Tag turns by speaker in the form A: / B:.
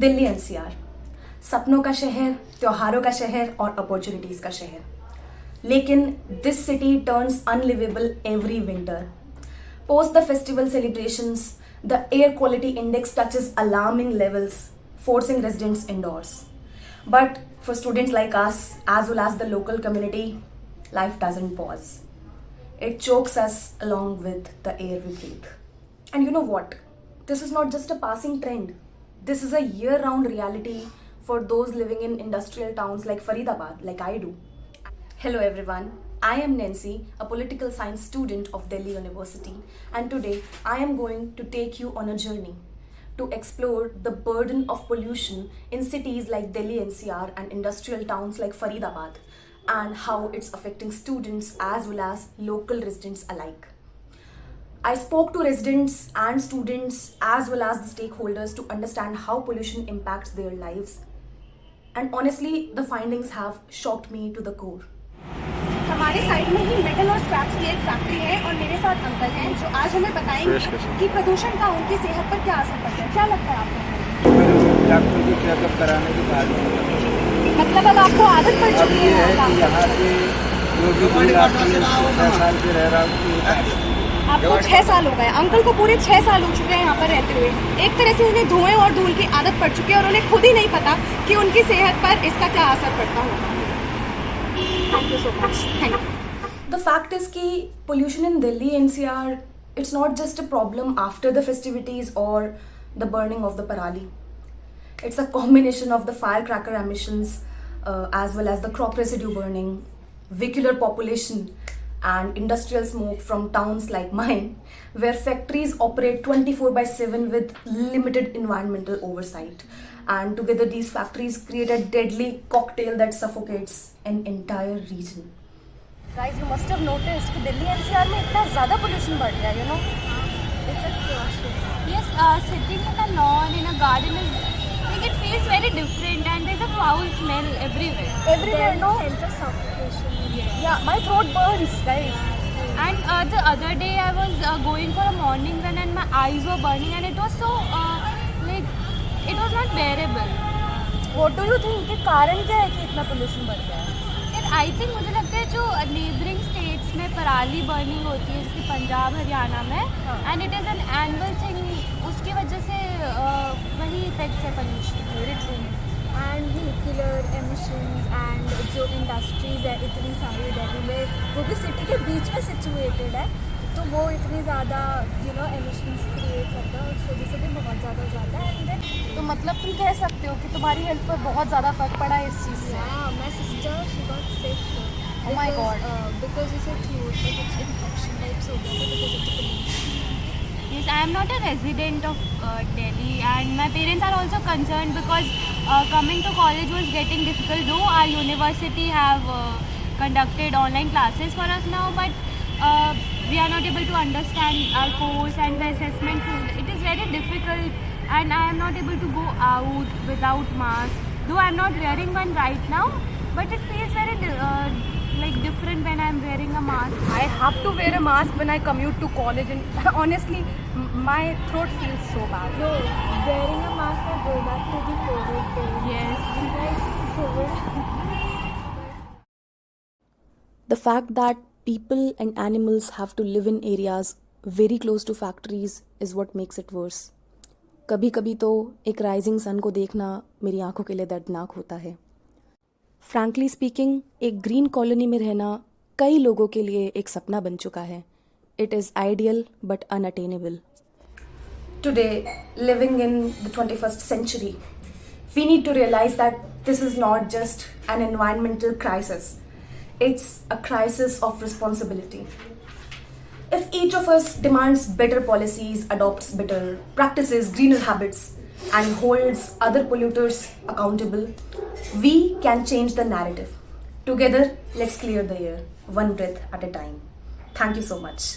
A: Delhi NCR, सपनों का शहर, त्योहारों का शहर और अपॉर्चुनिटीज का शहर। लेकिन this city turns unlivable every winter. Post the festival celebrations, the air quality index touches alarming levels, forcing residents indoors. But for students like us, as well as the local community, life doesn't pause. It chokes us along with the air we breathe. And you know what? This is not just a passing trend. This is a year-round reality for those living in industrial towns like Faridabad, like I do. Hello everyone, I am Nancy, a political science student of Delhi University, and today I am going to take you on a journey to explore the burden of pollution in cities like Delhi NCR and industrial towns like Faridabad, and how it's affecting students as well as local residents alike. I spoke to residents and students as well as the stakeholders to understand how pollution impacts their lives, and honestly, the findings have shocked me to the core.
B: हमारे side में ही metal और scraps की एक factory है और मेरे साथ uncle हैं जो आज हमें बताएंगे कि प्रदूषण का उनकी सेहत पर क्या असर पड़ता है। क्या लगता है आपको?
C: डॉक्टर की चेकअप कराने के बाद
B: मतलब अब आपको आदत पड़ चुकी है
C: कि यहाँ से जो भी दूर आती है 6 साल से रह रहा हूँ।
B: आपको 6 साल हो गए, अंकल को पूरे 6 साल हो चुके हैं यहाँ पर रहते हुए। एक तरह से उन्हें धुएं और धूल की आदत पड़ चुकी है और उन्हें खुद ही नहीं पता कि उनकी सेहत पर इसका क्या असर पड़ता होगा। Thank you so much. Thank you.
A: The fact is कि pollution in Delhi NCR, it's not just a problem after the festivities or the burning of the parali. It's a combination of the firecracker emissions as well as the crop residue burning, vehicular population and industrial smoke from towns like mine, where factories operate 24/7 with limited environmental oversight. And together these factories create a deadly cocktail that suffocates an entire region.
B: Guys, you must have noticed कि Delhi NCR में इतना ज़्यादा pollution बढ़ गया, you know? It's a process.
D: Yes, sitting in a lawn, in a garden is like it feels very different and there's a foul smell everywhere.
B: Everywhere, no? Sense of suffocation. Yeah, my throat burns, guys.
D: And the other day I was going for a morning run and my eyes were burning and it was so like it was not bearable.
B: What do you think? कि कारण क्या है कि इतना pollution बढ़ गया है?
D: I think मुझे लगता है जो नेबरिंग स्टेट्स में पराली बर्निंग होती है जैसे पंजाब हरियाणा में and it is an annual thing, उसकी वजह से वही इफेक्ट्स है pollution.
B: Very true. And vehicular emissions and जो इंडस्ट्रीज है इतनी सारी दिल्ली में, वो भी सिटी के बीच में सिचुएटेड है, तो वो इतनी ज़्यादा एमिशंस क्रिएट करता है, उस वजह से भी बहुत ज़्यादा हो जाता है। एंड तो मतलब तुम कह सकते हो कि तुम्हारी हेल्थ पर बहुत ज़्यादा फर्क पड़ा है इस चीज़ से।
E: हाँ, my sister she got sick.
B: Oh my God.
E: Because it's a throat, but it's infection types हो गया because of the pollution.
D: Yes, I am not a resident of Delhi and my parents are also concerned because coming to college was getting difficult. Though our university have conducted online classes for us now, but we are not able to understand our course and the assessments. It is very difficult and I am not able to go out without mask. Though I am not wearing one right now, but it feels very like different when I am wearing a mask.
B: I have to wear a mask when I commute to college and honestly my throat feels so bad.
E: No, wearing a mask and go back to the COVID days.
D: Yes.
E: Like COVID.
A: The fact that people and animals have to live in areas very close to factories is what makes it worse. कभी कभी तो एक rising sun को देखना मेरी आंखों के लिए दर्दनाक होता है। फ्रैंकली स्पीकिंग, एक ग्रीन कॉलोनी में रहना कई लोगों के लिए एक सपना बन चुका है। It is ideal but unattainable. Today, living in the 21st century, we need to realize that this is not just an environmental crisis. It's a crisis of responsibility. If each of us demands better policies, adopts better practices, greener habits, and holds other polluters accountable, we can change the narrative. Together, let's clear the air, one breath at a time. Thank you so much.